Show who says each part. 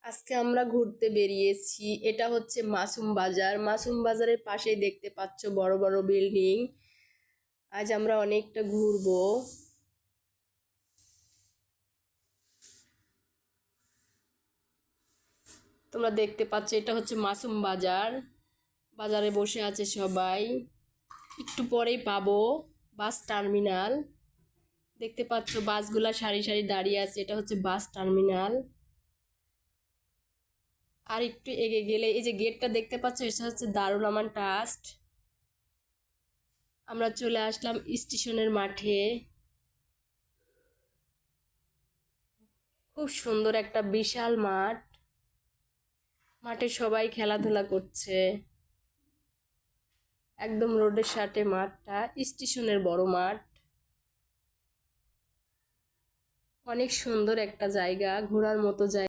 Speaker 1: আজকে আমরা ঘুরতে বেরিয়েছি। এটা হচ্ছে মাসুম বাজার। মাসুম বাজারের পাশেই দেখতে পাচ্ছ বড় বড় বিল্ডিং। আজ আমরা অনেকটা ঘুরবো। তোমরা দেখতে পাচ্ছ এটা হচ্ছে মাসুম বাজার। বাজারে বসে আছে সবাই। একটু পরেই পাবো বাস টার্মিনাল। দেখতে পাচ্ছ বাসগুলা সারি সারি দাঁড়িয়ে আছে, এটা হচ্ছে বাস টার্মিনাল। আর একটু এগিয়ে গেলে এই যে গেটটা দেখতে পাচ্ছ, এটা হচ্ছে দারুল আমান ট্রাস্ট। আমরা চলে আসলাম স্টেশনের মাঠে। খুব সুন্দর একটা বিশাল মাঠ। মাঠে সবাই খেলাধুলা করছে। একদম রোডের সাথে মাঠটা, স্টেশনের বড় মাঠ। অনেক সুন্দর একটা জায়গা, ঘোরার মতো জায়গা।